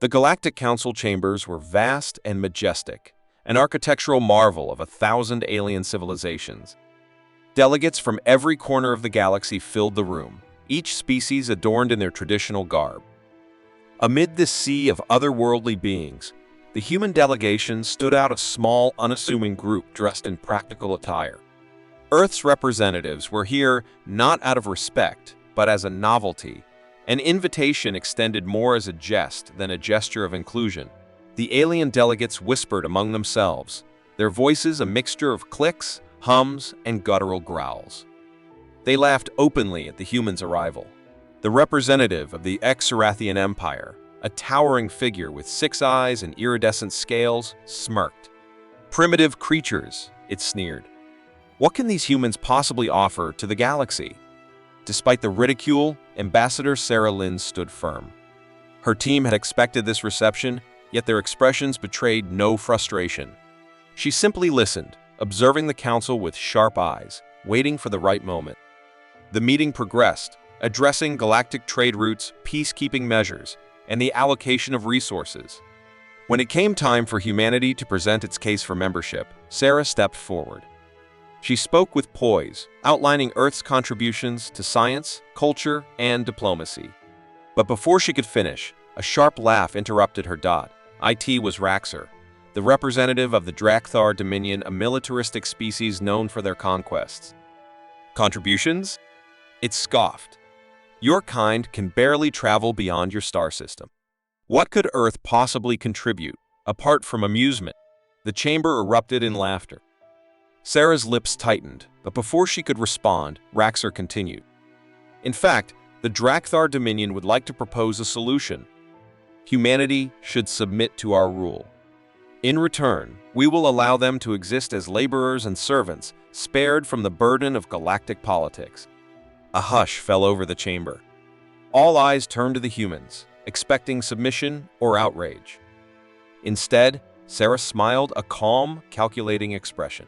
The Galactic Council chambers were vast and majestic, an architectural marvel of 1,000 alien civilizations. Delegates from every corner of the galaxy filled the room, each species adorned in their traditional garb. Amid this sea of otherworldly beings, the human delegation stood out a small, unassuming group dressed in practical attire. Earth's representatives were here not out of respect, but as a novelty, an invitation extended more as a jest than a gesture of inclusion. The alien delegates whispered among themselves, their voices a mixture of clicks, hums, and guttural growls. They laughed openly at the humans' arrival. The representative of the Xarathian Empire, a towering figure with 6 eyes and iridescent scales, smirked. "Primitive creatures," it sneered. "What can these humans possibly offer to the galaxy?" Despite the ridicule, Ambassador Sarah Lynn stood firm. Her team had expected this reception, yet their expressions betrayed no frustration. She simply listened, observing the council with sharp eyes, waiting for the right moment. The meeting progressed, addressing galactic trade routes, peacekeeping measures, and the allocation of resources. When it came time for humanity to present its case for membership, Sarah stepped forward. She spoke with poise, outlining Earth's contributions to science, culture, and diplomacy. But before she could finish, a sharp laugh interrupted her. It was Raxer, the representative of the Drakthar Dominion, a militaristic species known for their conquests. "Contributions?" It scoffed. "Your kind can barely travel beyond your star system. What could Earth possibly contribute, apart from amusement?" The chamber erupted in laughter. Sarah's lips tightened, but before she could respond, Raxer continued. "In fact, the Drakthar Dominion would like to propose a solution. Humanity should submit to our rule. In return, we will allow them to exist as laborers and servants, spared from the burden of galactic politics." A hush fell over the chamber. All eyes turned to the humans, expecting submission or outrage. Instead, Sarah smiled, a calm, calculating expression.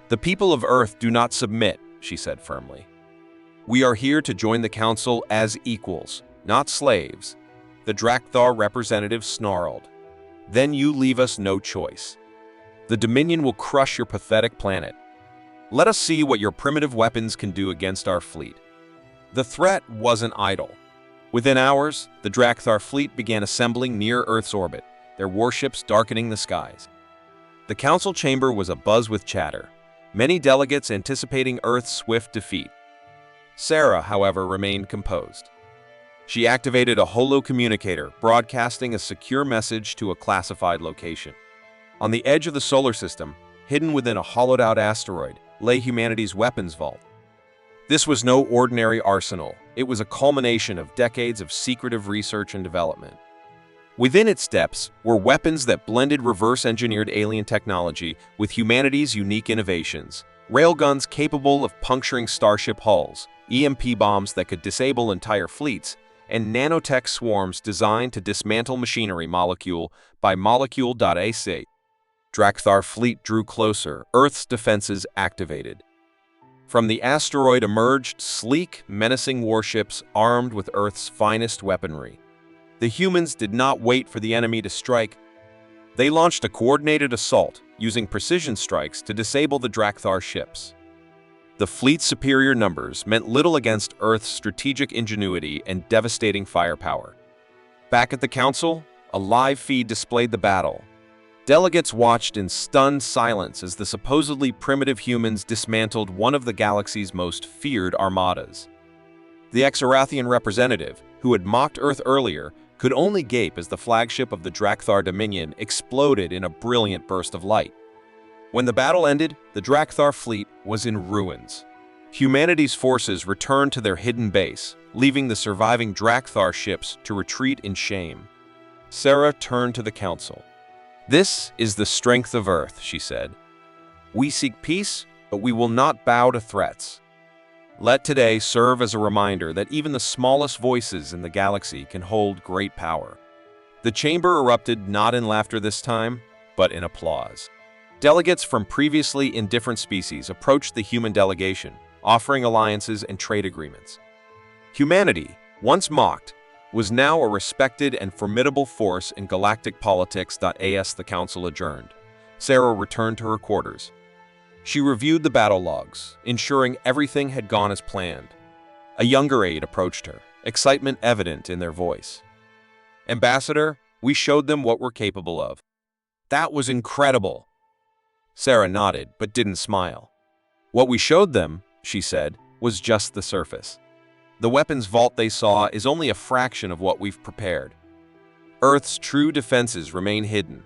"The people of Earth do not submit," she said firmly. "We are here to join the Council as equals, not slaves." The Drakthar representative snarled. "Then you leave us no choice. The Dominion will crush your pathetic planet. Let us see what your primitive weapons can do against our fleet." The threat wasn't idle. Within hours, the Drakthar fleet began assembling near Earth's orbit, their warships darkening the skies. The council chamber was abuzz with chatter, many delegates anticipating Earth's swift defeat. Sarah, however, remained composed. She activated a holo-communicator, broadcasting a secure message to a classified location. On the edge of the solar system, hidden within a hollowed-out asteroid, lay humanity's weapons vault. This was no ordinary arsenal. It was a culmination of decades of secretive research and development. Within its depths were weapons that blended reverse-engineered alien technology with humanity's unique innovations. Railguns capable of puncturing starship hulls, EMP bombs that could disable entire fleets, and nanotech swarms designed to dismantle machinery molecule by molecule. AC. Drakthar fleet drew closer, Earth's defenses activated. From the asteroid emerged sleek, menacing warships armed with Earth's finest weaponry. The humans did not wait for the enemy to strike. They launched a coordinated assault, using precision strikes to disable the Drakthar ships. The fleet's superior numbers meant little against Earth's strategic ingenuity and devastating firepower. Back at the Council, a live feed displayed the battle. Delegates watched in stunned silence as the supposedly primitive humans dismantled one of the galaxy's most feared armadas. The Xarathian representative, who had mocked Earth earlier, could only gape as the flagship of the Drakthar Dominion exploded in a brilliant burst of light. When the battle ended, the Drakthar fleet was in ruins. Humanity's forces returned to their hidden base, leaving the surviving Drakthar ships to retreat in shame. Sarah turned to the council. "This is the strength of Earth," she said. "We seek peace, but we will not bow to threats. Let today serve as a reminder that even the smallest voices in the galaxy can hold great power." The chamber erupted not in laughter this time, but in applause. Delegates from previously indifferent species approached the human delegation, offering alliances and trade agreements. Humanity, once mocked, was now a respected and formidable force in galactic politics. As the council adjourned, Sarah returned to her quarters. She reviewed the battle logs, ensuring everything had gone as planned. A younger aide approached her, excitement evident in their voice. "Ambassador, we showed them what we're capable of." "That was incredible." Sarah nodded, but didn't smile. "What we showed them," she said, "was just the surface. The weapons vault they saw is only a fraction of what we've prepared. Earth's true defenses remain hidden.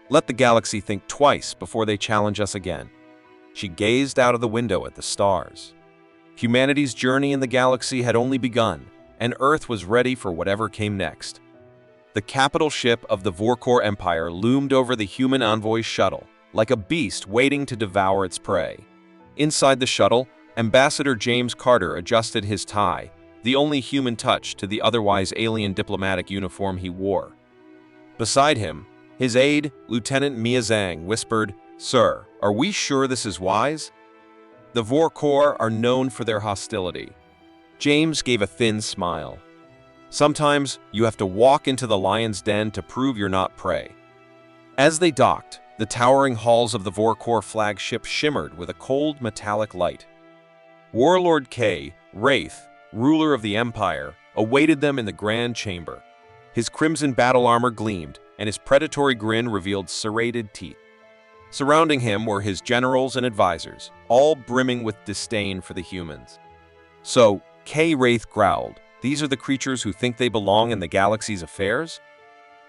Let the galaxy think twice before they challenge us again." She gazed out of the window at the stars. Humanity's journey in the galaxy had only begun, and Earth was ready for whatever came next. The capital ship of the Vorkor Empire loomed over the human envoy shuttle, like a beast waiting to devour its prey. Inside the shuttle, Ambassador James Carter adjusted his tie, the only human touch to the otherwise alien diplomatic uniform he wore. Beside him, his aide, Lieutenant Mia Zhang, whispered, "Sir, are we sure this is wise?" The Vorkor are known for their hostility. James gave a thin smile. "Sometimes you have to walk into the lion's den to prove you're not prey." As they docked, the towering halls of the Vorkor flagship shimmered with a cold metallic light. Warlord K. Wraith, ruler of the Empire, awaited them in the Grand Chamber. His crimson battle armor gleamed, and his predatory grin revealed serrated teeth. Surrounding him were his generals and advisors, all brimming with disdain for the humans. "So," K. Wraith growled, "these are the creatures who think they belong in the galaxy's affairs?"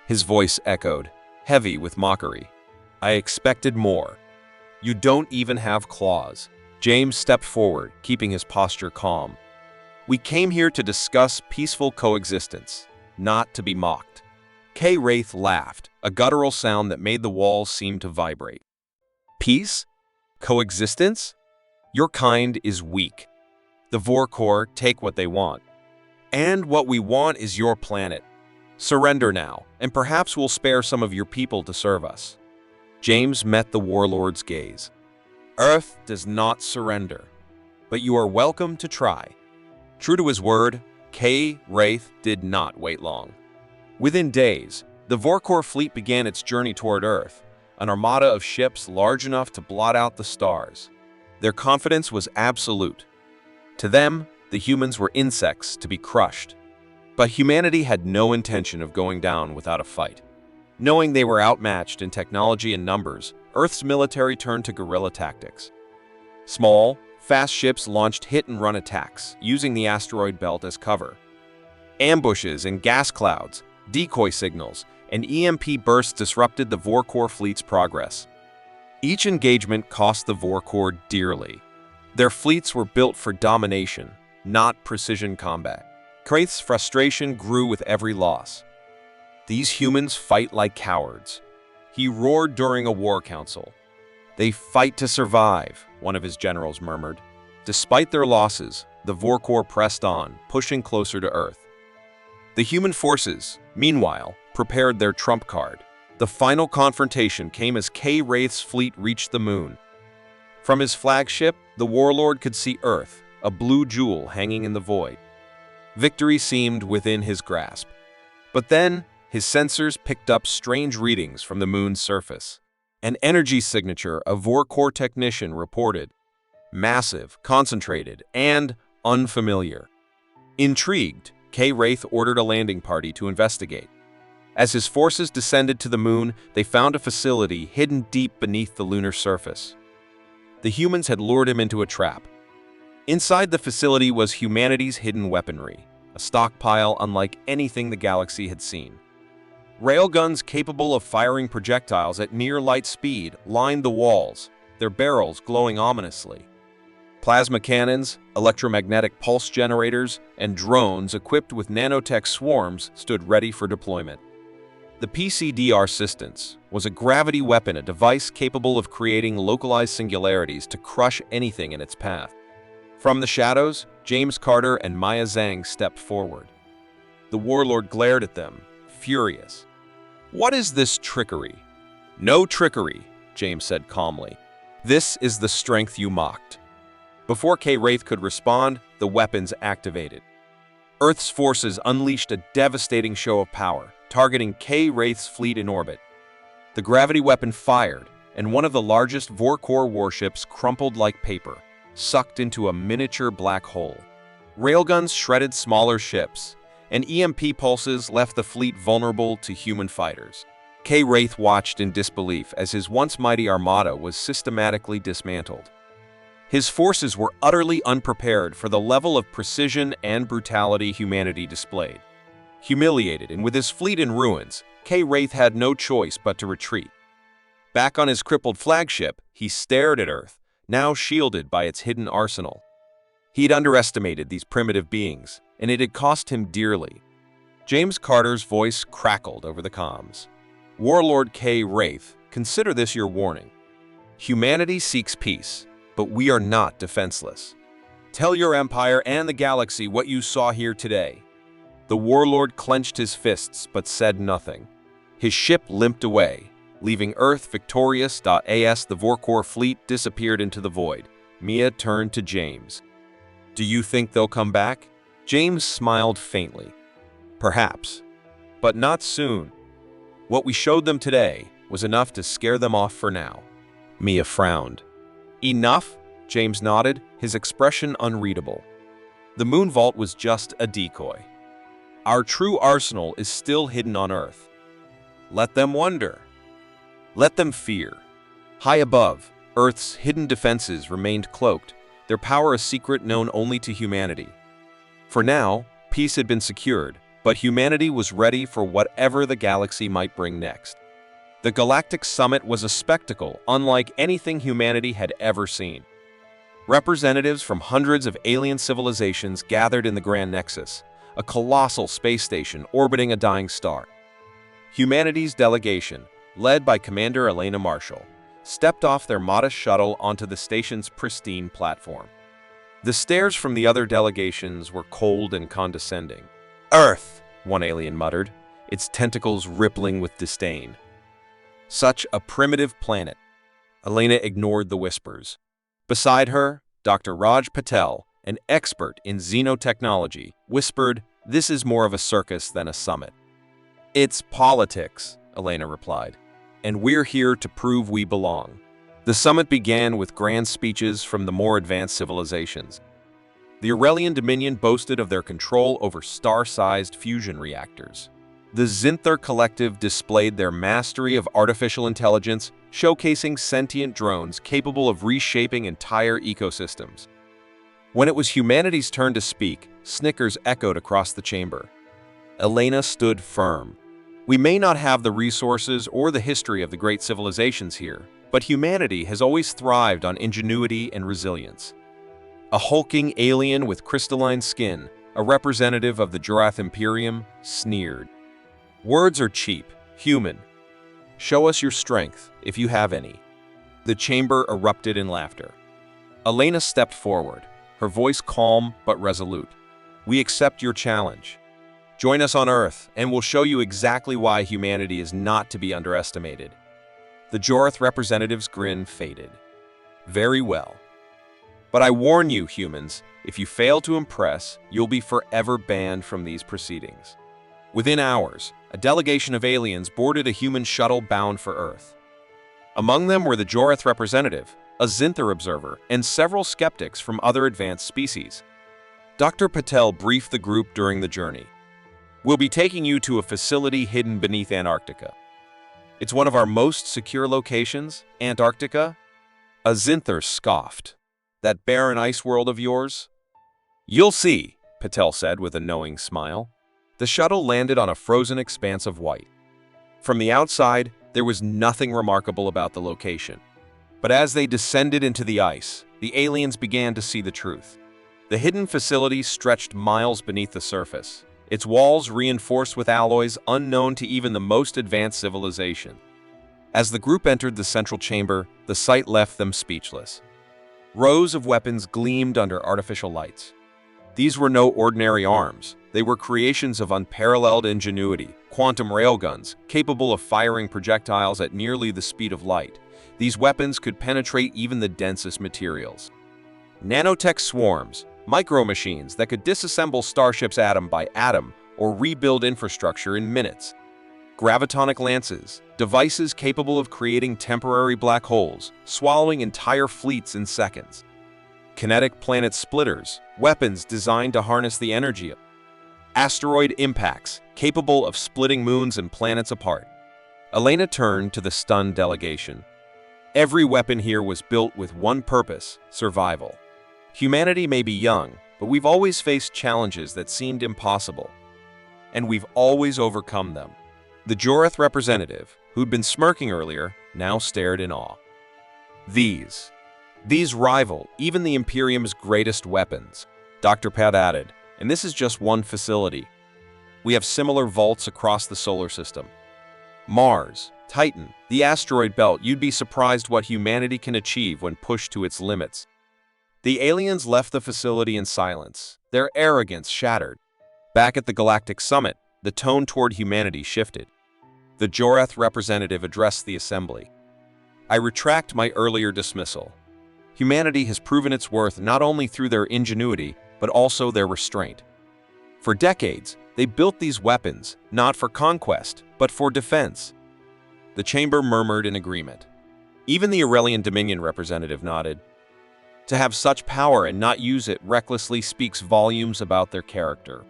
His voice echoed, heavy with mockery. "I expected more. You don't even have claws." James stepped forward, keeping his posture calm. "We came here to discuss peaceful coexistence, not to be mocked." K. Wraith laughed, a guttural sound that made the walls seem to vibrate. "Peace? Coexistence? Your kind is weak. The Vorkor take what they want. And what we want is your planet. Surrender now, and perhaps we'll spare some of your people to serve us." James met the warlord's gaze. "Earth does not surrender, but you are welcome to try." True to his word, K. Wraith did not wait long. Within days, the Vorkor fleet began its journey toward Earth, an armada of ships large enough to blot out the stars. Their confidence was absolute. To them, the humans were insects to be crushed. But humanity had no intention of going down without a fight. Knowing they were outmatched in technology and numbers, Earth's military turned to guerrilla tactics. Small, fast ships launched hit-and-run attacks, using the asteroid belt as cover. Ambushes and gas clouds, decoy signals, and EMP bursts disrupted the Vorkor fleet's progress. Each engagement cost the Vorkor dearly. Their fleets were built for domination, not precision combat. Wraith's frustration grew with every loss. "These humans fight like cowards," he roared during a war council. "They fight to survive," one of his generals murmured. Despite their losses, the Vorkor pressed on, pushing closer to Earth. The human forces, meanwhile, prepared their trump card. The final confrontation came as K. Wraith's fleet reached the moon. From his flagship, the warlord could see Earth, a blue jewel hanging in the void. Victory seemed within his grasp. But then, his sensors picked up strange readings from the moon's surface. An energy signature a Vorkor technician reported. Massive, concentrated, and unfamiliar. Intrigued, K. Wraith ordered a landing party to investigate. As his forces descended to the moon, they found a facility hidden deep beneath the lunar surface. The humans had lured him into a trap. Inside the facility was humanity's hidden weaponry, a stockpile unlike anything the galaxy had seen. Railguns capable of firing projectiles at near light speed lined the walls, their barrels glowing ominously. Plasma cannons, electromagnetic pulse generators, and drones equipped with nanotech swarms stood ready for deployment. The PCDR Resistance was a gravity weapon, a device capable of creating localized singularities to crush anything in its path. From the shadows, James Carter and Maya Zhang stepped forward. The warlord glared at them, furious. "What is this trickery?" "No trickery," James said calmly. "This is the strength you mocked." Before K. Wraith could respond, the weapons activated. Earth's forces unleashed a devastating show of power, targeting K-Wraith's fleet in orbit. The gravity weapon fired, and one of the largest Vorkor warships crumpled like paper, sucked into a miniature black hole. Railguns shredded smaller ships, and EMP pulses left the fleet vulnerable to human fighters. K-Wraith watched in disbelief as his once mighty armada was systematically dismantled. His forces were utterly unprepared for the level of precision and brutality humanity displayed. Humiliated and with his fleet in ruins, K-Wraith had no choice but to retreat. Back on his crippled flagship, he stared at Earth, now shielded by its hidden arsenal. He'd underestimated these primitive beings, and it had cost him dearly. James Carter's voice crackled over the comms. Warlord K-Wraith, consider this your warning. Humanity seeks peace, but we are not defenseless. Tell your empire and the galaxy what you saw here today. The warlord clenched his fists but said nothing. His ship limped away, leaving Earth victorious. As the Vorkor fleet disappeared into the void, Mia turned to James. Do you think they'll come back? James smiled faintly. Perhaps, but not soon. What we showed them today was enough to scare them off for now. Mia frowned. Enough? James nodded, his expression unreadable. The moon vault was just a decoy. Our true arsenal is still hidden on Earth. Let them wonder. Let them fear. High above, Earth's hidden defenses remained cloaked, their power a secret known only to humanity. For now, peace had been secured, but humanity was ready for whatever the galaxy might bring next. The Galactic Summit was a spectacle unlike anything humanity had ever seen. Representatives from hundreds of alien civilizations gathered in the Grand Nexus, a colossal space station orbiting a dying star. Humanity's delegation, led by Commander Elena Marshall, stepped off their modest shuttle onto the station's pristine platform. The stares from the other delegations were cold and condescending. Earth, one alien muttered, its tentacles rippling with disdain. Such a primitive planet. Elena ignored the whispers. Beside her, Dr. Raj Patel, an expert in xenotechnology, whispered, "This is more of a circus than a summit." "It's politics," Elena replied, "and we're here to prove we belong." The summit began with grand speeches from the more advanced civilizations. The Aurelian Dominion boasted of their control over star-sized fusion reactors. The Zinther Collective displayed their mastery of artificial intelligence, showcasing sentient drones capable of reshaping entire ecosystems. When it was humanity's turn to speak, snickers echoed across the chamber. Elena stood firm. "We may not have the resources or the history of the great civilizations here, but humanity has always thrived on ingenuity and resilience." A hulking alien with crystalline skin, a representative of the Jorath Imperium, sneered. "Words are cheap, human. Show us your strength, if you have any." The chamber erupted in laughter. Elena stepped forward, her voice calm but resolute. "We accept your challenge. Join us on Earth, and we'll show you exactly why humanity is not to be underestimated." The Jorath representative's grin faded. "Very well. But I warn you, humans, if you fail to impress, you'll be forever banned from these proceedings." Within hours, a delegation of aliens boarded a human shuttle bound for Earth. Among them were the Jorath representative, a Zinther observer, and several skeptics from other advanced species. Dr. Patel briefed the group during the journey. "We'll be taking you to a facility hidden beneath Antarctica. It's one of our most secure locations, Antarctica." A Zinther scoffed. "That barren ice world of yours?" "You'll see," Patel said with a knowing smile. The shuttle landed on a frozen expanse of white. From the outside, there was nothing remarkable about the location. But as they descended into the ice, the aliens began to see the truth. The hidden facility stretched miles beneath the surface, its walls reinforced with alloys unknown to even the most advanced civilization. As the group entered the central chamber, the sight left them speechless. Rows of weapons gleamed under artificial lights. These were no ordinary arms. They were creations of unparalleled ingenuity, quantum railguns, capable of firing projectiles at nearly the speed of light. These weapons could penetrate even the densest materials. Nanotech swarms, micro-machines that could disassemble starships atom by atom or rebuild infrastructure in minutes. Gravitonic lances, devices capable of creating temporary black holes, swallowing entire fleets in seconds. Kinetic planet splitters, weapons designed to harness the energy of asteroid impacts, capable of splitting moons and planets apart. Elena turned to the stunned delegation. Every weapon here was built with one purpose: survival. Humanity may be young, but we've always faced challenges that seemed impossible. And we've always overcome them. The Joreth representative, who'd been smirking earlier, now stared in awe. These rival even the Imperium's greatest weapons, Dr. Pat added, and this is just one facility. We have similar vaults across the solar system. Mars, Titan, the asteroid belt, you'd be surprised what humanity can achieve when pushed to its limits. The aliens left the facility in silence, their arrogance shattered. Back at the Galactic Summit, the tone toward humanity shifted. The Joreth representative addressed the assembly. I retract my earlier dismissal. Humanity has proven its worth not only through their ingenuity, but also their restraint. For decades, they built these weapons, not for conquest, but for defense. The chamber murmured in agreement. Even the Aurelian Dominion representative nodded. To have such power and not use it recklessly speaks volumes about their character.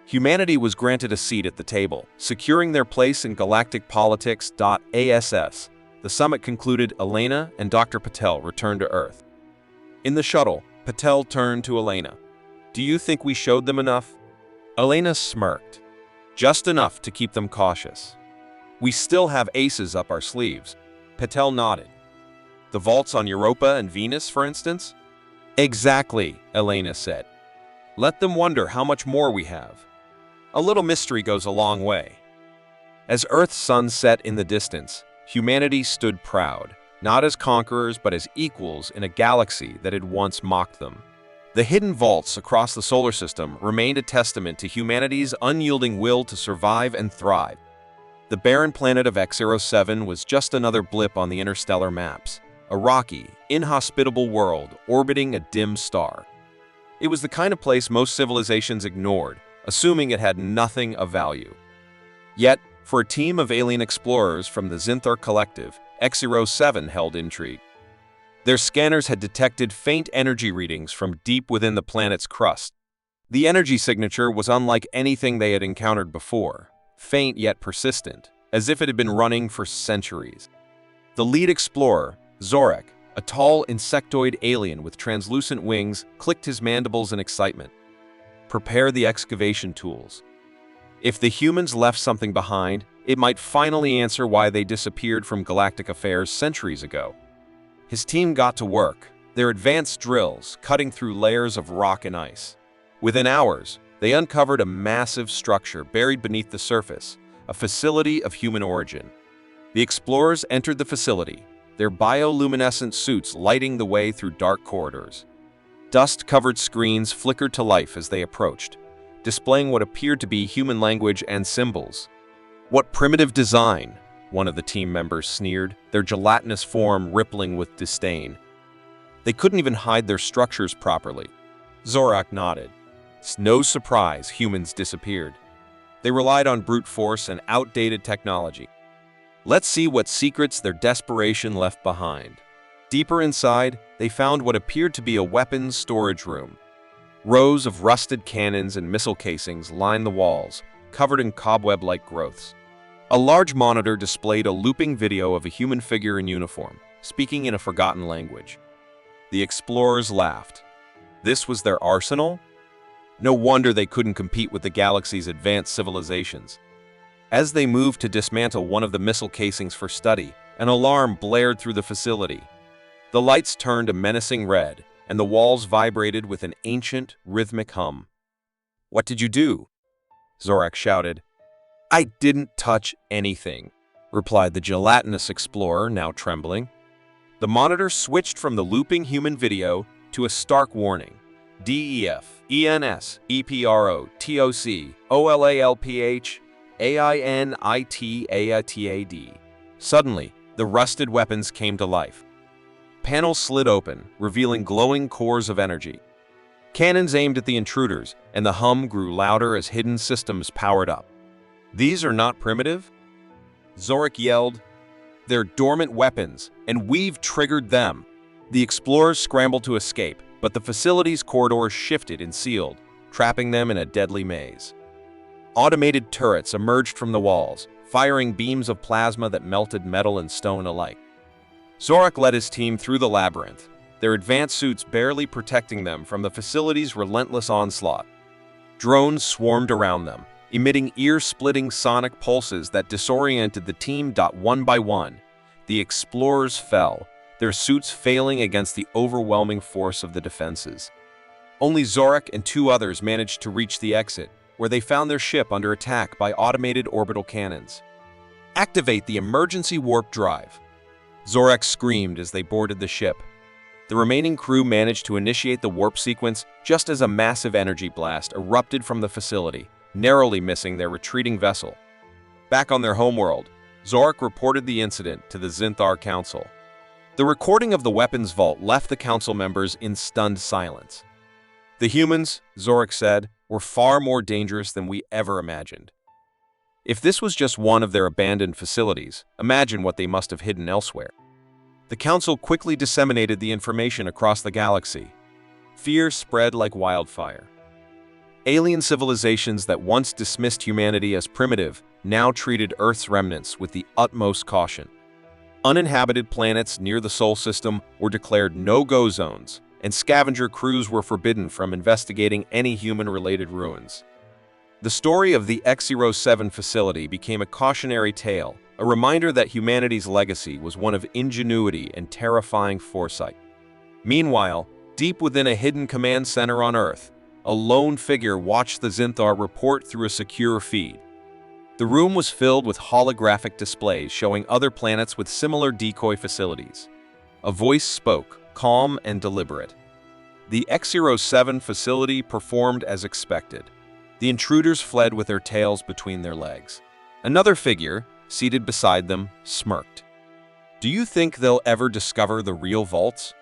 Humanity was granted a seat at the table, securing their place in galactic politics. ASS. The summit concluded. Elena and Dr. Patel returned to Earth. In the shuttle, Patel turned to Elena. Do you think we showed them enough? Elena smirked. Just enough to keep them cautious. We still have aces up our sleeves. Patel nodded. The vaults on Europa and Venus, for instance? Exactly, Elena said. Let them wonder how much more we have. A little mystery goes a long way. As Earth's sun set in the distance, humanity stood proud, not as conquerors but as equals in a galaxy that had once mocked them. The hidden vaults across the solar system remained a testament to humanity's unyielding will to survive and thrive. The barren planet of X07 was just another blip on the interstellar maps, a rocky, inhospitable world orbiting a dim star. It was the kind of place most civilizations ignored, assuming it had nothing of value. Yet, for a team of alien explorers from the Zinthar Collective, X07 held intrigue. Their scanners had detected faint energy readings from deep within the planet's crust. The energy signature was unlike anything they had encountered before, faint yet persistent, as if it had been running for centuries. The lead explorer, Zorak, a tall insectoid alien with translucent wings, clicked his mandibles in excitement. Prepare the excavation tools. If the humans left something behind, it might finally answer why they disappeared from galactic affairs centuries ago. His team got to work, their advanced drills cutting through layers of rock and ice. Within hours, they uncovered a massive structure buried beneath the surface, a facility of human origin. The explorers entered the facility, their bioluminescent suits lighting the way through dark corridors. Dust-covered screens flickered to life as they approached, displaying what appeared to be human language and symbols. What primitive design, one of the team members sneered, their gelatinous form rippling with disdain. They couldn't even hide their structures properly. Zorak nodded. It's no surprise humans disappeared. They relied on brute force and outdated technology. Let's see what secrets their desperation left behind. Deeper inside, they found what appeared to be a weapons storage room. Rows of rusted cannons and missile casings lined the walls, covered in cobweb-like growths. A large monitor displayed a looping video of a human figure in uniform, speaking in a forgotten language. The explorers laughed. This was their arsenal? No wonder they couldn't compete with the galaxy's advanced civilizations. As they moved to dismantle one of the missile casings for study, an alarm blared through the facility. The lights turned a menacing red, and the walls vibrated with an ancient, rhythmic hum. What did you do? Zorak shouted. I didn't touch anything, replied the gelatinous explorer, now trembling. The monitor switched from the looping human video to a stark warning. DEF, ENS, EPRO, TOC, OLALPH, AINITATAD. Suddenly, the rusted weapons came to life. Panels slid open, revealing glowing cores of energy. Cannons aimed at the intruders, and the hum grew louder as hidden systems powered up. "These are not primitive?" Zorak yelled. "They're dormant weapons, and we've triggered them." The explorers scrambled to escape, but the facility's corridors shifted and sealed, trapping them in a deadly maze. Automated turrets emerged from the walls, firing beams of plasma that melted metal and stone alike. Zorak led his team through the labyrinth, their advanced suits barely protecting them from the facility's relentless onslaught. Drones swarmed around them, emitting ear-splitting sonic pulses that disoriented the team. One by one, the explorers fell, their suits failing against the overwhelming force of the defenses. Only Zorak and two others managed to reach the exit, where they found their ship under attack by automated orbital cannons. "Activate the emergency warp drive!" Zorak screamed as they boarded the ship. The remaining crew managed to initiate the warp sequence just as a massive energy blast erupted from the facility, narrowly missing their retreating vessel. Back on their homeworld, Zorak reported the incident to the Zinthar Council. The recording of the weapons vault left the council members in stunned silence. "The humans," Zorak said, "were far more dangerous than we ever imagined. If this was just one of their abandoned facilities, imagine what they must have hidden elsewhere." The council quickly disseminated the information across the galaxy. Fear spread like wildfire. Alien civilizations that once dismissed humanity as primitive now treated Earth's remnants with the utmost caution. Uninhabited planets near the Sol system were declared no-go zones, and scavenger crews were forbidden from investigating any human-related ruins. The story of the HFY facility became a cautionary tale, a reminder that humanity's legacy was one of ingenuity and terrifying foresight. Meanwhile, deep within a hidden command center on Earth, a lone figure watched the Zinthar report through a secure feed. The room was filled with holographic displays showing other planets with similar decoy facilities. A voice spoke, calm and deliberate. The HFY facility performed as expected. The intruders fled with their tails between their legs. Another figure, seated beside them, smirked. "Do you think they'll ever discover the real vaults?"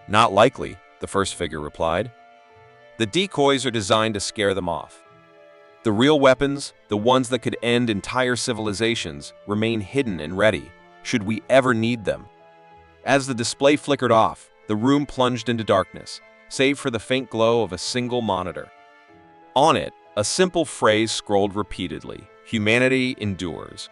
"Not likely," the first figure replied. "The decoys are designed to scare them off. The real weapons, the ones that could end entire civilizations, remain hidden and ready, should we ever need them." As the display flickered off, the room plunged into darkness, save for the faint glow of a single monitor. On it, a simple phrase scrolled repeatedly: "Humanity endures."